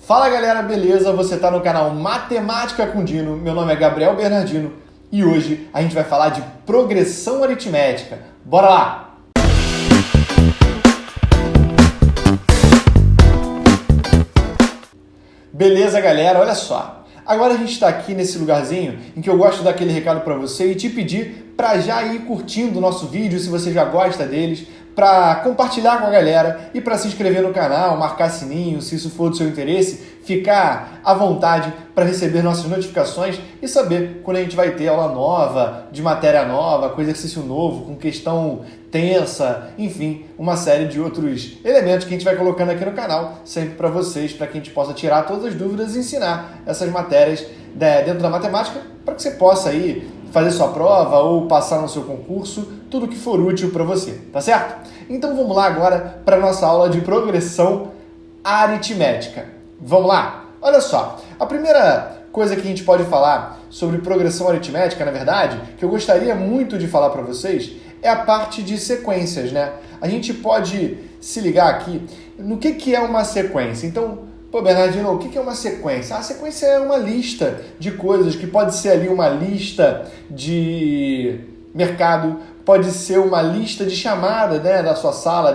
Fala galera, beleza? Você está no canal Matemática com Dino, meu nome é Gabriel Bernardino e hoje a gente vai falar de progressão aritmética. Bora lá! Beleza galera, olha só. Agora a gente está aqui nesse lugarzinho em que eu gosto de dar aquele recado para você e te pedir para já ir curtindo o nosso vídeo se você já gosta deles, para compartilhar com a galera e para se inscrever no canal, marcar sininho, se isso for do seu interesse, ficar à vontade para receber nossas notificações e saber quando a gente vai ter aula nova, de matéria nova, com exercício novo, com questão tensa, enfim, uma série de outros elementos que a gente vai colocando aqui no canal, sempre para vocês, para que a gente possa tirar todas as dúvidas e ensinar essas matérias dentro da matemática, para que você possa aí fazer sua prova ou passar no seu concurso, tudo que for útil para você, tá certo? Então vamos lá agora para a nossa aula de progressão aritmética. Vamos lá? Olha só, a primeira coisa que a gente pode falar sobre progressão aritmética, na verdade, que eu gostaria muito de falar para vocês, é a parte de sequências, né? A gente pode se ligar aqui no que é uma sequência. Então, pô, Bernardino, o que é uma sequência? A sequência é uma lista de coisas, que pode ser ali uma lista de mercado, pode ser uma lista de chamada, né, da sua sala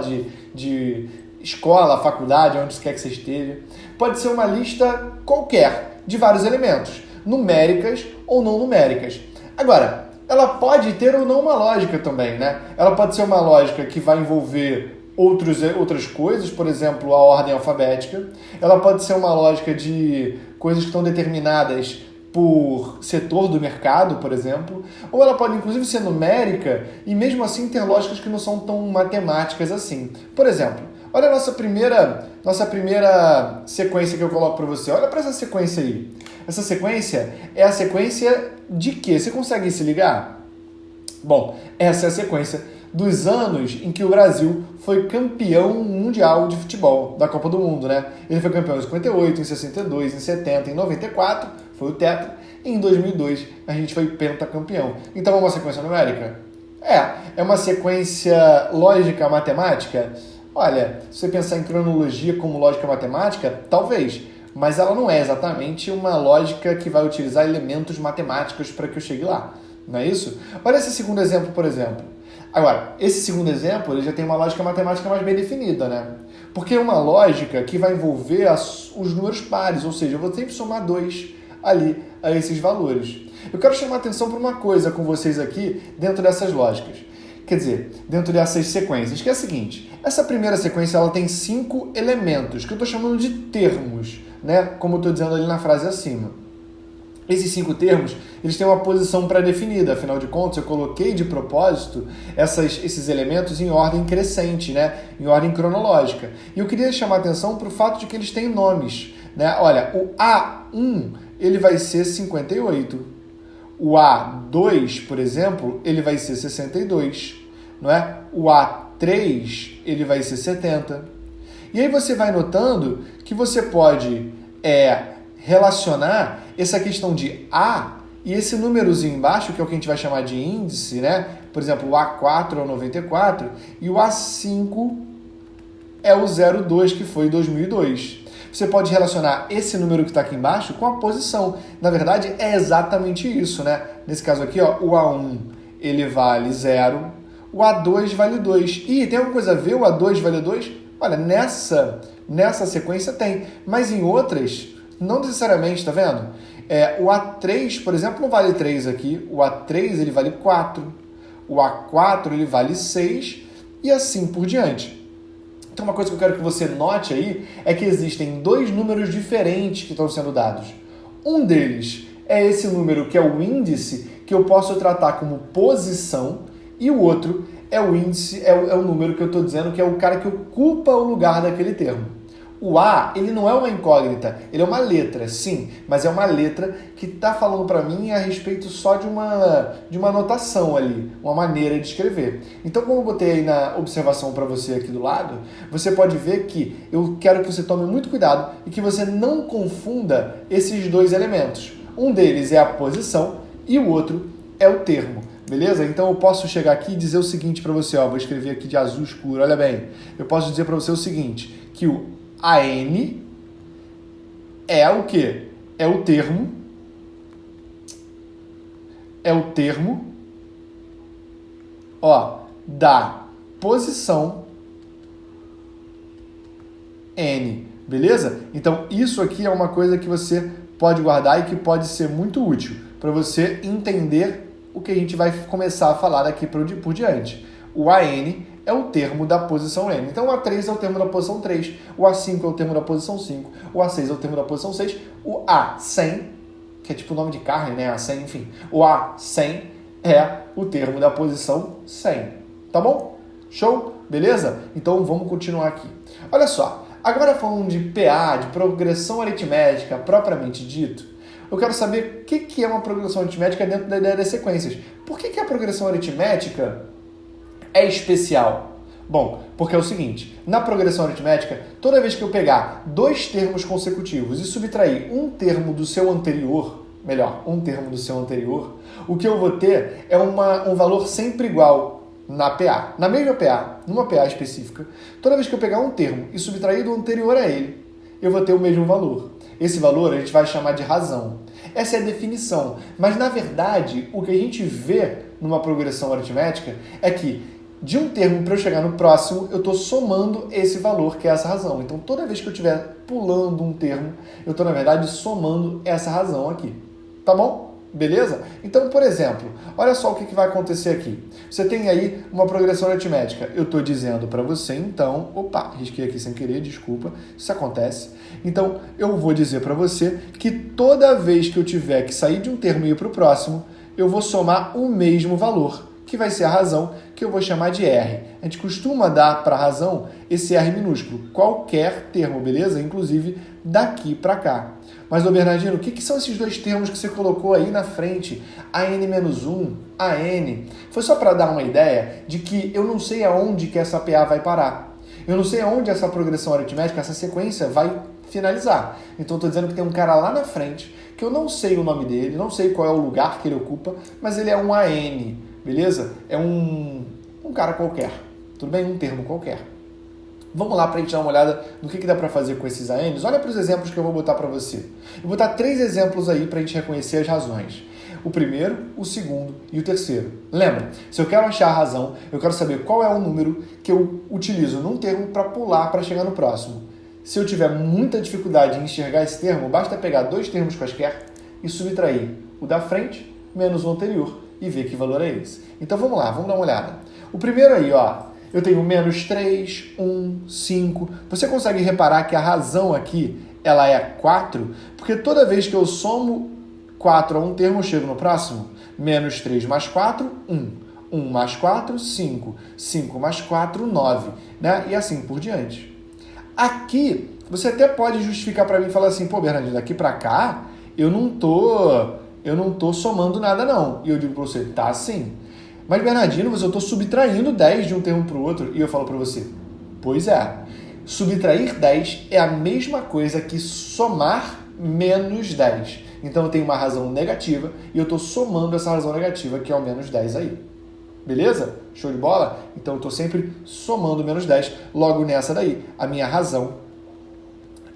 de escola, faculdade, onde quer que você esteja. Pode ser uma lista qualquer, de vários elementos, numéricas ou não numéricas. Agora, ela pode ter ou não uma lógica também, né? Ela pode ser uma lógica que vai envolver outras coisas, por exemplo, a ordem alfabética. Ela pode ser uma lógica de coisas que estão determinadas por setor do mercado, por exemplo. Ou ela pode, inclusive, ser numérica e, mesmo assim, ter lógicas que não são tão matemáticas assim. Por exemplo, olha a nossa primeira sequência que eu coloco para você. Olha para essa sequência aí. Essa sequência é a sequência de quê? Você consegue se ligar? Bom, essa é a sequência dos anos em que o Brasil foi campeão mundial de futebol da Copa do Mundo, né? Ele foi campeão em 58, em 62, em 70, em 94, foi o tetra, e em 2002 a gente foi pentacampeão. Então é uma sequência numérica? É uma sequência lógica matemática? Olha, se você pensar em cronologia como lógica matemática, talvez, mas ela não é exatamente uma lógica que vai utilizar elementos matemáticos para que eu chegue lá, não é isso? Olha esse segundo exemplo, por exemplo. Agora, esse segundo exemplo ele já tem uma lógica matemática mais bem definida, né? Porque é uma lógica que vai envolver os números pares, ou seja, eu vou sempre somar 2 ali a esses valores. Eu quero chamar a atenção para uma coisa com vocês aqui dentro dessas lógicas. Quer dizer, dentro dessas sequências, que é a seguinte: essa primeira sequência ela tem 5 elementos, que eu estou chamando de termos, né? Como eu estou dizendo ali na frase acima. Esses 5 termos, eles têm uma posição pré-definida, afinal de contas, eu coloquei de propósito esses elementos em ordem crescente, né? Em ordem cronológica. E eu queria chamar a atenção para o fato de que eles têm nomes, né? Olha, o A1 ele vai ser 58. O A2, por exemplo, ele vai ser 62, não é? O A3, ele vai ser 70. E aí você vai notando que você pode relacionar essa questão de A e esse númerozinho embaixo, que é o que a gente vai chamar de índice, né? Por exemplo, o A4 é o 94 e o A5 é o 02, que foi 2002. Você pode relacionar esse número que está aqui embaixo com a posição. Na verdade, é exatamente isso, né? Nesse caso aqui, ó, o A1 ele vale 0, o A2 vale 2. E tem alguma coisa a ver o A2 vale 2? Olha, nessa sequência tem, mas em outras, não necessariamente, tá vendo? O A3, por exemplo, não vale 3 aqui, o A3 ele vale 4, o A4 ele vale 6 e assim por diante. Então uma coisa que eu quero que você note aí é que existem 2 números diferentes que estão sendo dados. Um deles é esse número que é o índice, que eu posso tratar como posição, e o outro é o índice, é o número que eu estou dizendo que é o cara que ocupa o lugar daquele termo. O A, ele não é uma incógnita, ele é uma letra, sim, mas é uma letra que está falando para mim a respeito só de uma notação ali, uma maneira de escrever. Então, como eu botei aí na observação para você aqui do lado, você pode ver que eu quero que você tome muito cuidado e que você não confunda esses 2 elementos. Um deles é a posição e o outro é o termo. Beleza? Então eu posso chegar aqui e dizer o seguinte para você, ó, vou escrever aqui de azul escuro, olha bem. Eu posso dizer para você o seguinte, que o AN é o quê? É o termo ó, da posição N, beleza? Então, isso aqui é uma coisa que você pode guardar e que pode ser muito útil para você entender o que a gente vai começar a falar daqui por diante. O AN é o termo da posição N. Então, o A3 é o termo da posição 3, o A5 é o termo da posição 5, o A6 é o termo da posição 6, o A100, que é tipo o nome de carne, né? A100, enfim. O A100 é o termo da posição 100. Tá bom? Show? Beleza? Então, vamos continuar aqui. Olha só. Agora falando de PA, de progressão aritmética propriamente dito, eu quero saber o que é uma progressão aritmética dentro da ideia das sequências. Por que a progressão aritmética é especial? Bom, porque é o seguinte, na progressão aritmética, toda vez que eu pegar dois termos consecutivos e subtrair um termo do seu anterior, o que eu vou ter é um valor sempre igual na PA. Na mesma PA, numa PA específica, toda vez que eu pegar um termo e subtrair do anterior a ele, eu vou ter o mesmo valor. Esse valor a gente vai chamar de razão. Essa é a definição. Mas, na verdade, o que a gente vê numa progressão aritmética é que de um termo para eu chegar no próximo, eu estou somando esse valor, que é essa razão. Então, toda vez que eu estiver pulando um termo, eu estou, na verdade, somando essa razão aqui. Tá bom? Beleza? Então, por exemplo, olha só o que vai acontecer aqui. Você tem aí uma progressão aritmética. Eu estou dizendo para você, então... Opa, risquei aqui sem querer, desculpa. Isso acontece. Então, eu vou dizer para você que toda vez que eu tiver que sair de um termo e ir para o próximo, eu vou somar o mesmo valor, que vai ser a razão, que eu vou chamar de R. A gente costuma dar para a razão esse R minúsculo, qualquer termo, beleza? Inclusive daqui para cá. Mas, ô Bernardino, o que são esses dois termos que você colocou aí na frente? AN-1, AN. Foi só para dar uma ideia de que eu não sei aonde que essa PA vai parar. Eu não sei aonde essa progressão aritmética, essa sequência vai finalizar. Então, estou dizendo que tem um cara lá na frente, que eu não sei o nome dele, não sei qual é o lugar que ele ocupa, mas ele é um AN, beleza? É um cara qualquer, tudo bem? Um termo qualquer. Vamos lá para a gente dar uma olhada no que dá para fazer com esses ANs. Olha para os exemplos que eu vou botar para você. Eu vou botar 3 exemplos aí para a gente reconhecer as razões. O primeiro, o segundo e o terceiro. Lembra, se eu quero achar a razão, eu quero saber qual é o número que eu utilizo num termo para pular para chegar no próximo. Se eu tiver muita dificuldade em enxergar esse termo, basta pegar 2 termos quaisquer e subtrair o da frente menos o anterior e ver que valor é esse. Então vamos lá, vamos dar uma olhada. O primeiro aí, ó. Eu tenho menos 3, 1, 5. Você consegue reparar que a razão aqui, ela é 4? Porque toda vez que eu somo 4 a um termo, eu chego no próximo. Menos 3 mais 4, 1. 1 mais 4, 5. 5 mais 4, 9. Né? E assim por diante. Aqui, você até pode justificar para mim e falar assim, pô, Bernardino, daqui para cá, eu não tô somando nada não. E eu digo para você, tá sim. Mas, Bernardino, eu estou subtraindo 10 de um termo para o outro. E eu falo para você, pois é. Subtrair 10 é a mesma coisa que somar menos 10. Então, eu tenho uma razão negativa e eu estou somando essa razão negativa, que é o menos 10 aí. Beleza? Show de bola? Então, eu estou sempre somando menos 10. Logo nessa daí, a minha razão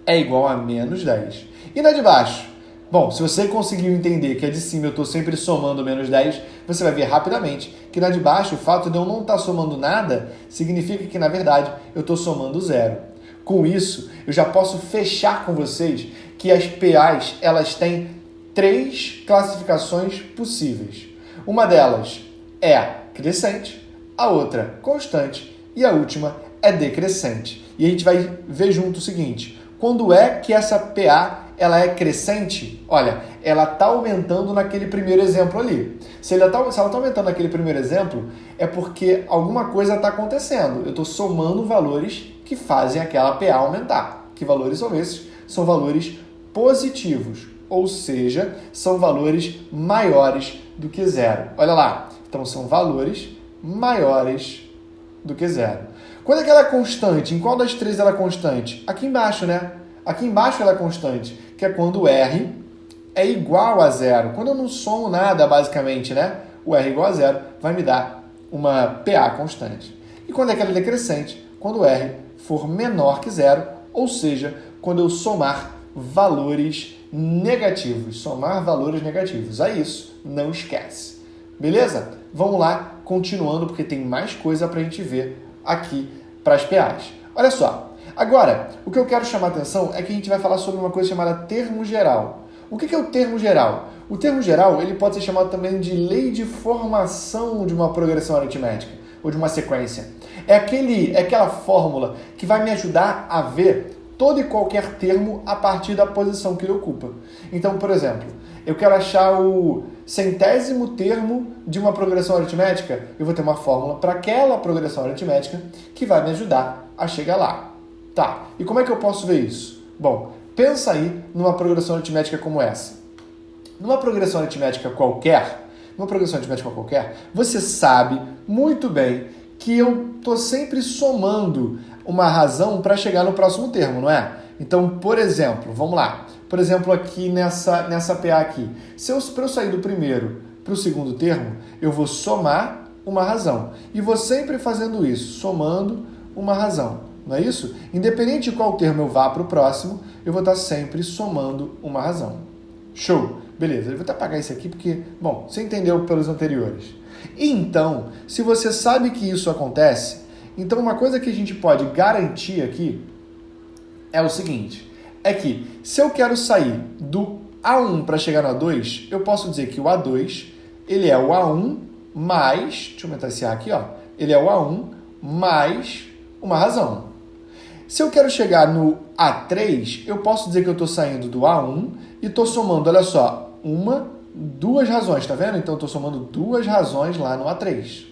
é igual a menos 10. E na de baixo? Bom, se você conseguiu entender que a de cima eu estou sempre somando menos 10, você vai ver rapidamente que na de baixo, o fato de eu não estar somando nada, significa que, na verdade, eu estou somando zero. Com isso, eu já posso fechar com vocês que as PAs, elas têm 3 classificações possíveis. Uma delas é crescente, a outra constante e a última é decrescente. E a gente vai ver junto o seguinte, quando é que essa PA ela é crescente? Olha, ela está aumentando naquele primeiro exemplo ali. Se ela está aumentando naquele primeiro exemplo, é porque alguma coisa está acontecendo. Eu estou somando valores que fazem aquela PA aumentar. Que valores são esses? São valores positivos, ou seja, são valores maiores do que zero. Olha lá, então são valores maiores do que zero. Quando é que ela é constante? Em qual das 3 ela é constante? Aqui embaixo, né? Aqui embaixo ela é constante, que é quando o R é igual a zero. Quando eu não somo nada, basicamente, né? O R igual a zero vai me dar uma PA constante. E quando é que ela é decrescente? Quando o R for menor que zero, ou seja, quando eu somar valores negativos. Somar valores negativos. É isso, não esquece. Beleza? Vamos lá, continuando, porque tem mais coisa para a gente ver aqui para as PAs. Olha só, agora, o que eu quero chamar a atenção é que a gente vai falar sobre uma coisa chamada termo geral. O que é o termo geral? O termo geral ele pode ser chamado também de lei de formação de uma progressão aritmética ou de uma sequência. É aquela fórmula que vai me ajudar a ver todo e qualquer termo a partir da posição que ele ocupa. Então, por exemplo, eu quero achar o centésimo termo de uma progressão aritmética, eu vou ter uma fórmula para aquela progressão aritmética que vai me ajudar a chegar lá. Tá, e como é que eu posso ver isso? Bom, pensa aí numa progressão aritmética como essa. Numa progressão aritmética qualquer, você sabe muito bem que eu estou sempre somando uma razão para chegar no próximo termo, não é? Então, por exemplo, vamos lá. Por exemplo, aqui nessa PA aqui. Para eu sair do primeiro para o segundo termo, eu vou somar uma razão. E vou sempre fazendo isso, somando uma razão. Não é isso? Independente de qual termo eu vá para o próximo, eu vou estar sempre somando uma razão. Show! Beleza, eu vou até apagar isso aqui porque, bom, você entendeu pelos anteriores. E então, se você sabe que isso acontece, então uma coisa que a gente pode garantir aqui é o seguinte, é que se eu quero sair do A1 para chegar no A2, eu posso dizer que o A2, ele é o A1 mais, deixa eu aumentar esse A aqui, ó, ele é o A1 mais uma razão. Se eu quero chegar no A3, eu posso dizer que eu estou saindo do A1 e estou somando, olha só, duas razões, tá vendo? Então eu estou somando duas razões lá no A3.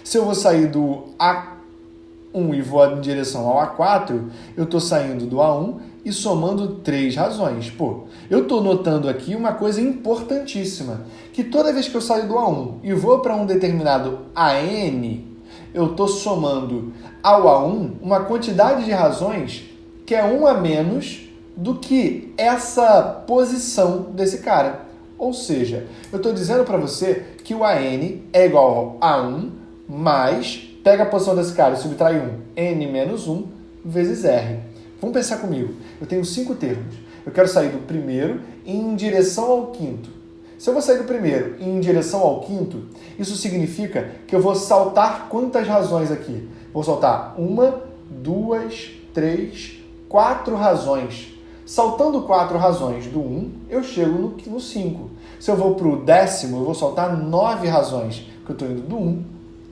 Se eu vou sair do A1 e vou em direção ao A4, eu estou saindo do A1 e somando três razões. Pô, eu estou notando aqui uma coisa importantíssima, que toda vez que eu saio do A1 e vou para um determinado AN, eu estou somando ao A1 uma quantidade de razões que é um a menos do que essa posição desse cara. Ou seja, eu estou dizendo para você que o AN é igual a 1 mais, pega a posição desse cara e subtrai 1, N menos 1 vezes R. Vamos pensar comigo. Eu tenho 5 termos. Eu quero sair do primeiro em direção ao quinto. Se eu vou sair do primeiro e em direção ao quinto, isso significa que eu vou saltar quantas razões aqui? Vou saltar 1, 2, 3, 4 razões. Saltando 4 razões do 1, eu chego no 5. Se eu vou para o 10º, eu vou saltar 9 razões, porque eu estou indo do 1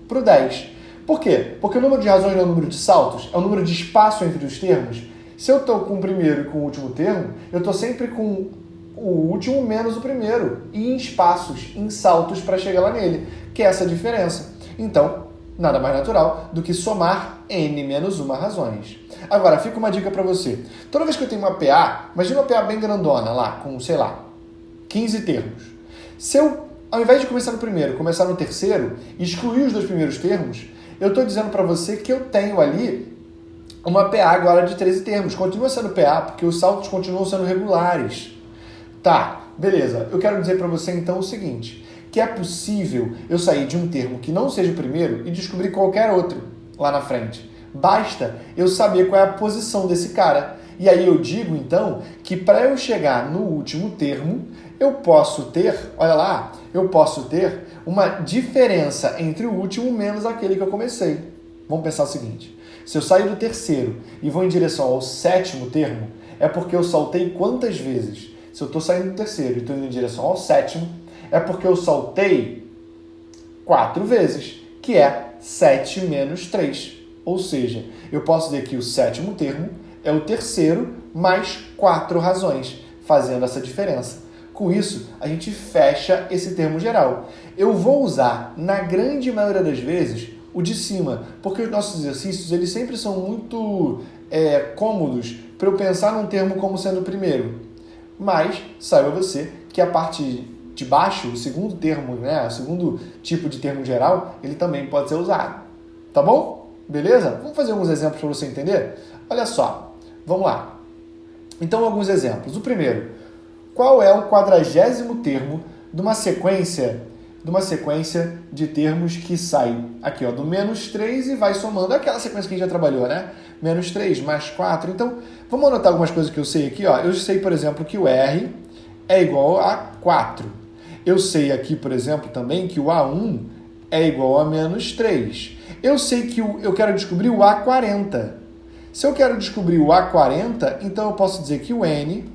para o 10. Por quê? Porque o número de razões não é o número de saltos, é o número de espaço entre os termos. Se eu estou com o primeiro e com o último termo, eu estou sempre com o último menos o primeiro, e em espaços, em saltos para chegar lá nele, que é essa diferença. Então, nada mais natural do que somar n menos uma razões. Agora, fica uma dica para você. Toda vez que eu tenho uma PA, imagina uma PA bem grandona lá, com, sei lá, 15 termos. Se eu, ao invés de começar no primeiro, começar no terceiro, e excluir os 2 primeiros termos, eu estou dizendo para você que eu tenho ali uma PA agora de 13 termos. Continua sendo PA, porque os saltos continuam sendo regulares. Tá, beleza. Eu quero dizer para você então o seguinte, que é possível eu sair de um termo que não seja o primeiro e descobrir qualquer outro lá na frente. Basta eu saber qual é a posição desse cara. E aí eu digo então que para eu chegar no último termo, eu posso ter, olha lá, eu posso ter uma diferença entre o último menos aquele que eu comecei. Vamos pensar o seguinte, se eu sair do terceiro e vou em direção ao 7º termo, é porque eu saltei quantas vezes? Se eu estou saindo do terceiro e estou indo em direção ao 7º, é porque eu saltei 4 vezes, que é 7 menos 3. Ou seja, eu posso dizer que o 7º termo é o terceiro mais 4 razões, fazendo essa diferença. Com isso, a gente fecha esse termo geral. Eu vou usar, na grande maioria das vezes, o de cima, porque os nossos exercícios eles sempre são muito cômodos para eu pensar num termo como sendo o primeiro. Mas saiba você que a parte de baixo, o segundo termo, né, o segundo tipo de termo geral, ele também pode ser usado. Tá bom? Beleza? Vamos fazer alguns exemplos para você entender? Olha só, vamos lá. Então, alguns exemplos. O primeiro, qual é o 40º termo de uma sequência de uma sequência de termos que sai aqui, ó, do menos 3 e vai somando aquela sequência que a gente já trabalhou, né? Menos 3 mais 4. Então, vamos anotar algumas coisas que eu sei aqui, ó. Eu sei, por exemplo, que o R é igual a 4. Eu sei aqui, por exemplo, também que o A1 é igual a menos 3. Eu sei que eu quero descobrir o A40. Se eu quero descobrir o A40, então eu posso dizer que o N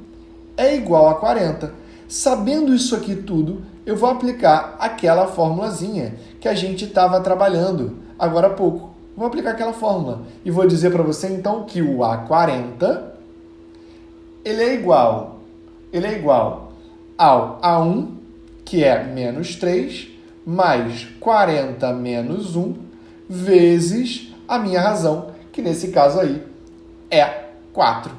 é igual a 40. Sabendo isso aqui tudo, eu vou aplicar aquela formulazinha que a gente estava trabalhando agora há pouco. Vou aplicar aquela fórmula e vou dizer para você então que o A40 ele é igual ao A1, que é menos 3, mais 40 menos 1, vezes a minha razão, que nesse caso aí é 4.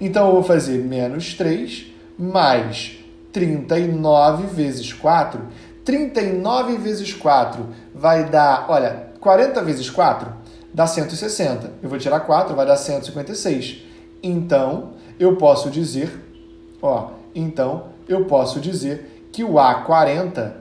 Então eu vou fazer menos 3 mais 39 vezes 4. 39 vezes 4 vai dar, olha, 40 vezes 4 dá 160. Eu vou tirar 4, vai dar 156. Então, eu posso dizer, que o A40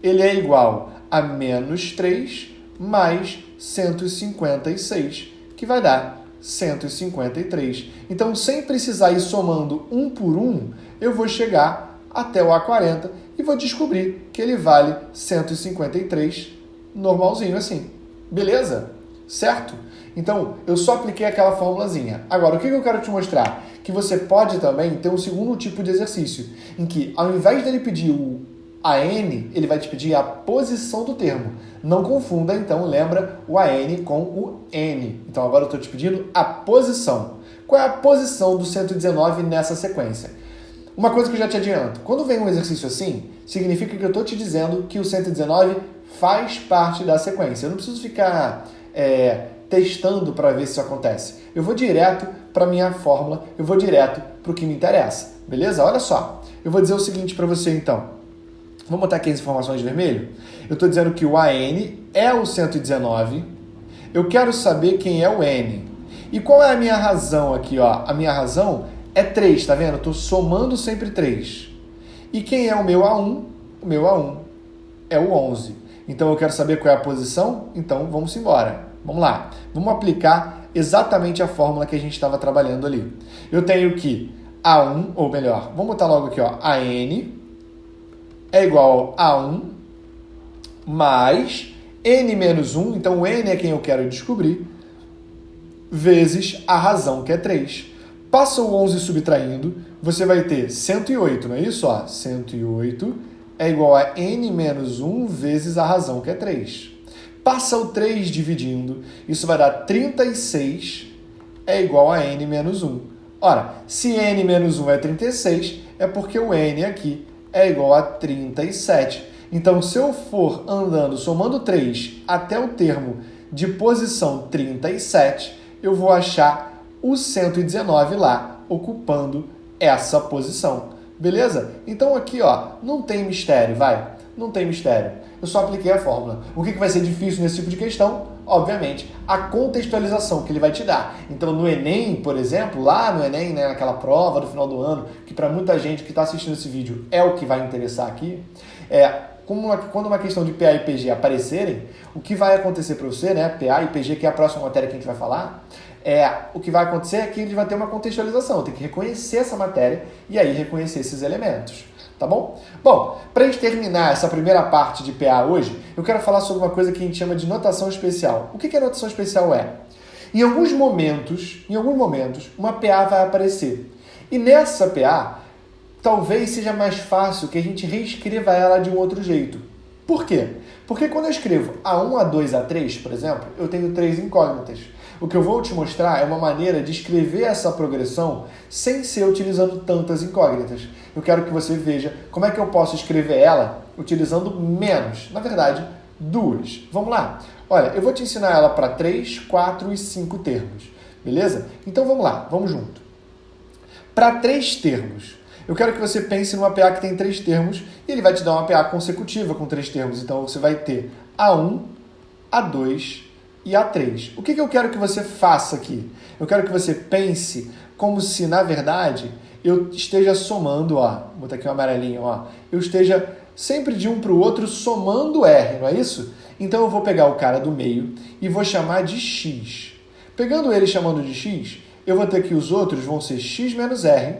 ele é igual a menos 3 mais 156, que vai dar 153. Então, sem precisar ir somando um por um, eu vou chegar até o A40 e vou descobrir que ele vale 153, normalzinho assim. Beleza? Certo? Então, eu só apliquei aquela formulazinha. Agora, o que eu quero te mostrar? Que você pode também ter um segundo tipo de exercício, em que, ao invés dele pedir o AN, ele vai te pedir a posição do termo. Não confunda, então, lembra o AN com o N. Então, agora eu estou te pedindo a posição. Qual é a posição do 119 nessa sequência? Uma coisa que eu já te adianto, quando vem um exercício assim, significa que eu estou te dizendo que o 119 faz parte da sequência. Eu não preciso ficar testando para ver se isso acontece. Eu vou direto para a minha fórmula, eu vou direto para o que me interessa. Beleza? Olha só, eu vou dizer o seguinte para você então. Vamos botar aqui as informações de vermelho? Eu estou dizendo que o AN é o 119. Eu quero saber quem é o N. E qual é a minha razão aqui? Ó? A minha razão é 3, tá vendo? Eu estou somando sempre 3. E quem é o meu A1? O meu A1 é o 11. Então eu quero saber qual é a posição? Então vamos embora. Vamos lá. Vamos aplicar exatamente a fórmula que a gente estava trabalhando ali. Eu tenho que A1, ou melhor, vamos botar logo aqui, ó, AN é igual a 1 mais N menos 1, então o N é quem eu quero descobrir, vezes a razão, que é 3. Passa o 11 subtraindo, você vai ter 108, não é isso? 108 é igual a N menos 1 vezes a razão, que é 3. Passa o 3 dividindo, isso vai dar 36 é igual a N menos 1. Ora, se N menos 1 é 36, é porque o N aqui é igual a 37. Então, se eu for andando, somando 3 até o termo de posição 37, eu vou achar o 119 lá, ocupando essa posição. Beleza? Então, aqui, ó, não tem mistério, vai. Não tem mistério. Eu só apliquei a fórmula. O que vai ser difícil nesse tipo de questão? Obviamente, a contextualização que ele vai te dar. Então, no Enem, por exemplo, lá no Enem, né, naquela prova do final do ano, que para muita gente que está assistindo esse vídeo é o que vai interessar aqui, quando uma questão de PA e PG aparecerem, o que vai acontecer para você, né, PA e PG, que é a próxima matéria que a gente vai falar, o que vai acontecer é que ele vai ter uma contextualização, tem que reconhecer essa matéria e aí reconhecer esses elementos. Tá bom? Bom, para a gente terminar essa primeira parte de PA hoje, eu quero falar sobre uma coisa que a gente chama de notação especial. O que a notação especial é? Em alguns momentos, uma PA vai aparecer. E nessa PA, talvez seja mais fácil que a gente reescreva ela de um outro jeito. Por quê? Porque quando eu escrevo A1, A2, A3, por exemplo, eu tenho 3 incógnitas. O que eu vou te mostrar é uma maneira de escrever essa progressão sem ser utilizando tantas incógnitas. Eu quero que você veja como é que eu posso escrever ela utilizando menos, na verdade, 2. Vamos lá? Olha, eu vou te ensinar ela para 3, 4 e 5 termos, beleza? Então vamos lá, vamos junto. Para 3 termos, eu quero que você pense numa PA que tem 3 termos e ele vai te dar uma PA consecutiva com 3 termos. Então você vai ter A1, A2 e A3. O que eu quero que você faça aqui? Eu quero que você pense como se, na verdade, eu esteja somando, ó, vou botar aqui um amarelinho, ó, eu esteja sempre de um para o outro somando R, não é isso? Então eu vou pegar o cara do meio e vou chamar de x. Pegando ele chamando de x, eu vou ter que os outros vão ser x menos R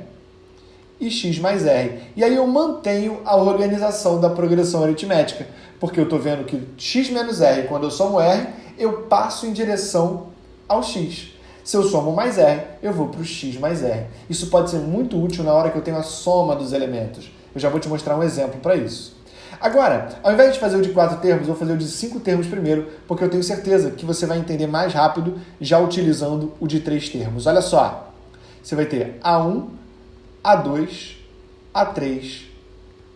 e x mais R. E aí eu mantenho a organização da progressão aritmética, porque eu estou vendo que x menos R, quando eu somo R, eu passo em direção ao x. Se eu somo mais R, eu vou para o x mais R. Isso pode ser muito útil na hora que eu tenho a soma dos elementos. Eu já vou te mostrar um exemplo para isso. Agora, ao invés de fazer o de 4 termos, eu vou fazer o de 5 termos primeiro, porque eu tenho certeza que você vai entender mais rápido já utilizando o de 3 termos. Olha só, você vai ter A1, A2, A3,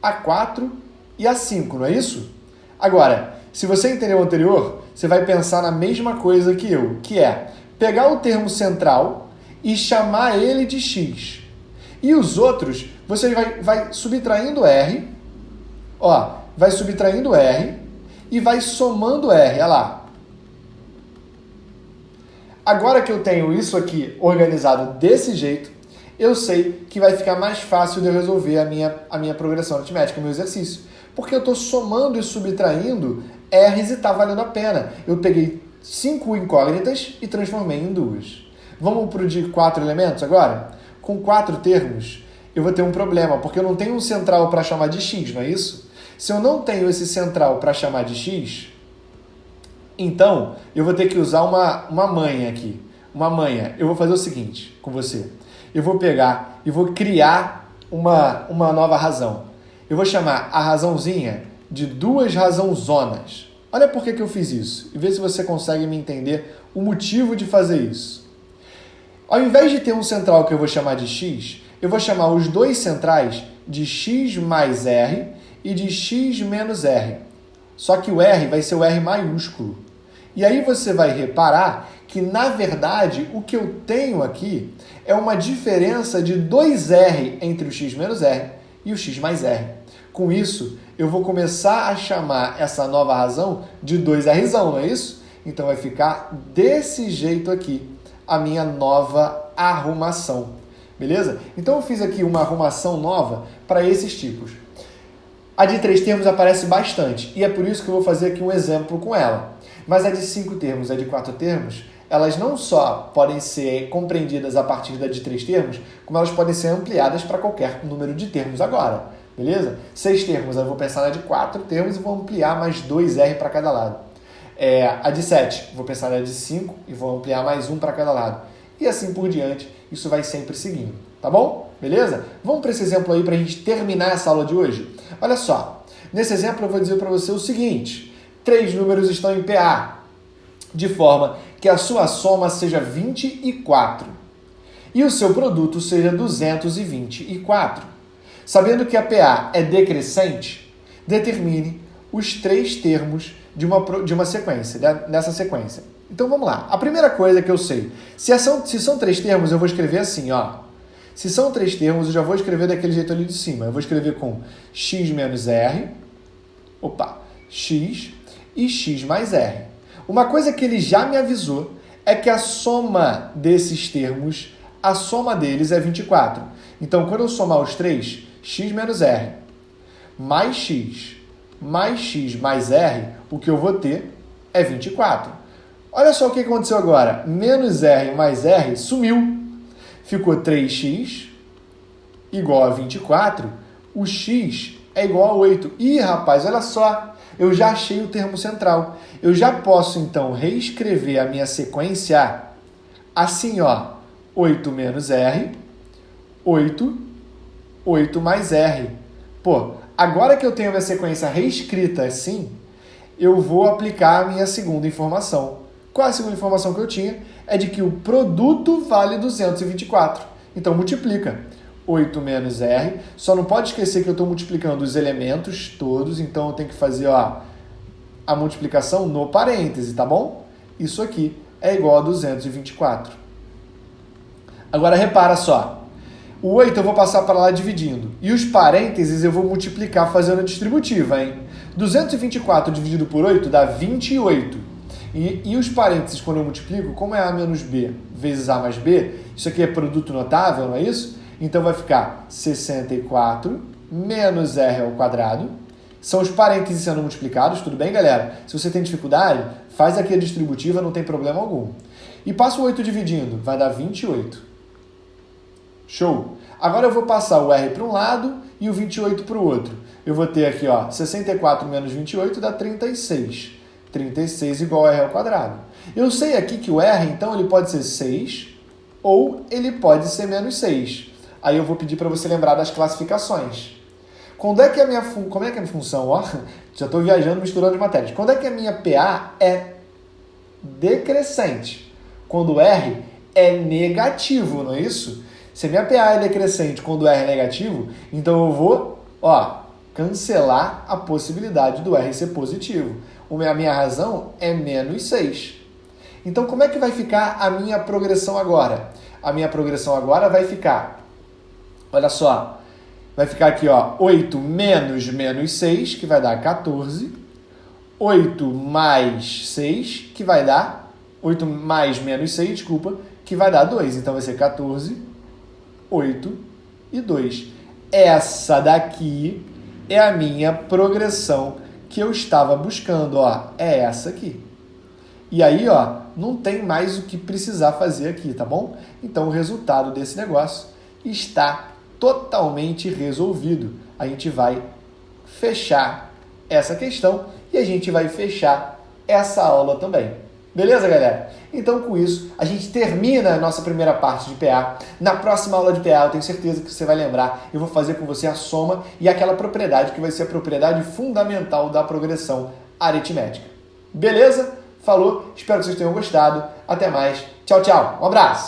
A4 e A5, não é isso? Agora, se você entendeu o anterior, você vai pensar na mesma coisa que eu, que é pegar o termo central e chamar ele de x. E os outros, você vai subtraindo R, ó, vai subtraindo R e vai somando R, olha lá. Agora que eu tenho isso aqui organizado desse jeito, eu sei que vai ficar mais fácil de eu resolver a minha progressão aritmética, o meu exercício. Porque eu estou somando e subtraindo R's e está valendo a pena. Eu peguei 5 incógnitas e transformei em 2. Vamos para o de 4 elementos agora? Com 4 termos, eu vou ter um problema, porque eu não tenho um central para chamar de x, não é isso? Se eu não tenho esse central para chamar de x, então eu vou ter que usar uma manha aqui. Uma manha. Eu vou fazer o seguinte com você. Eu vou pegar e vou criar uma nova razão. Eu vou chamar a razãozinha de 2 razãozonas. Olha por que eu fiz isso. E vê se você consegue me entender o motivo de fazer isso. Ao invés de ter um central que eu vou chamar de x, eu vou chamar os dois centrais de x mais r e de x menos R. Só que o R vai ser o R maiúsculo. E aí você vai reparar que, na verdade, o que eu tenho aqui é uma diferença de 2R entre o x menos R e o x mais R. Com isso, eu vou começar a chamar essa nova razão de 2Rzão, não é isso? Então vai ficar desse jeito aqui a minha nova arrumação. Beleza? Então eu fiz aqui uma arrumação nova para esses tipos. A de 3 termos aparece bastante, e é por isso que eu vou fazer aqui um exemplo com ela. Mas a de 5 termos e a de 4 termos, elas não só podem ser compreendidas a partir da de 3 termos, como elas podem ser ampliadas para qualquer número de termos agora. Beleza? 6 termos, eu vou pensar na de 4 termos e vou ampliar mais 2R para cada lado. A de 7, vou pensar na de 5 e vou ampliar mais 1 para cada lado. E assim por diante, isso vai sempre seguindo. Tá bom? Beleza? Vamos para esse exemplo aí para a gente terminar essa aula de hoje? Olha só, nesse exemplo eu vou dizer para você o seguinte: 3 números estão em PA, de forma que a sua soma seja 24 e o seu produto seja 224. Sabendo que a PA é decrescente, determine os 3 termos de uma sequência, dessa sequência. Então vamos lá. A primeira coisa que eu sei, se são 3 termos, eu vou escrever assim, ó. Se são 3 termos, eu já vou escrever daquele jeito ali de cima. Eu vou escrever com x menos r, x e x mais r. Uma coisa que ele já me avisou é que a soma desses termos, a soma deles é 24. Então, quando eu somar os 3, x menos r mais x mais r, o que eu vou ter é 24. Olha só o que aconteceu agora. Menos r mais r sumiu. Ficou 3x igual a 24. O x é igual a 8. Ih, rapaz, olha só. Eu já achei o termo central. Eu já posso, então, reescrever a minha sequência assim, ó. 8 menos r, 8, 8 mais r. Pô, agora que eu tenho a minha sequência reescrita assim, eu vou aplicar a minha segunda informação. Qual é a segunda informação que eu tinha? É de que o produto vale 224. Então, multiplica. 8 menos R. Só não pode esquecer que eu estou multiplicando os elementos todos, então eu tenho que fazer a multiplicação no parêntese, tá bom? Isso aqui é igual a 224. Agora, repara só. O 8 eu vou passar para lá dividindo. E os parênteses eu vou multiplicar fazendo a distributiva, hein? 224 dividido por 8 dá 28. E os parênteses, quando eu multiplico, como é A menos B vezes A mais B, isso aqui é produto notável, não é isso? Então vai ficar 64 menos R ao quadrado, são os parênteses sendo multiplicados, tudo bem, galera? Se você tem dificuldade, faz aqui a distributiva, não tem problema algum. E passa o 8 dividindo, vai dar 28. Show! Agora eu vou passar o R para um lado e o 28 para o outro. Eu vou ter aqui, ó, 64 menos 28 dá 36. 36 igual a R ao quadrado. Eu sei aqui que o R, então, ele pode ser 6 ou ele pode ser menos 6. Aí eu vou pedir para você lembrar das classificações. Quando é que a minha como é que é a minha função? Ó, já estou viajando, misturando as matérias. Quando é que a minha PA é decrescente? Quando o R é negativo, não é isso? Se a minha PA é decrescente quando o R é negativo, então eu vou, ó, cancelar a possibilidade do R ser positivo. A minha razão é menos 6. Então, como é que vai ficar a minha progressão agora? A minha progressão agora vai ficar, olha só, vai ficar aqui, ó, 8 menos menos 6, que vai dar 14. 8 mais 6, que vai dar, 8 mais menos 6, desculpa, que vai dar 2. Então, vai ser 14, 8 e 2. Essa daqui é a minha progressão que eu estava buscando, ó, é essa aqui. E aí, ó, não tem mais o que precisar fazer aqui, tá bom? Então, o resultado desse negócio está totalmente resolvido. A gente vai fechar essa questão e a gente vai fechar essa aula também. Beleza, galera? Então, com isso, a gente termina a nossa primeira parte de PA. Na próxima aula de PA, eu tenho certeza que você vai lembrar, eu vou fazer com você a soma e aquela propriedade que vai ser a propriedade fundamental da progressão aritmética. Beleza? Falou? Espero que vocês tenham gostado. Até mais. Tchau, tchau. Um abraço.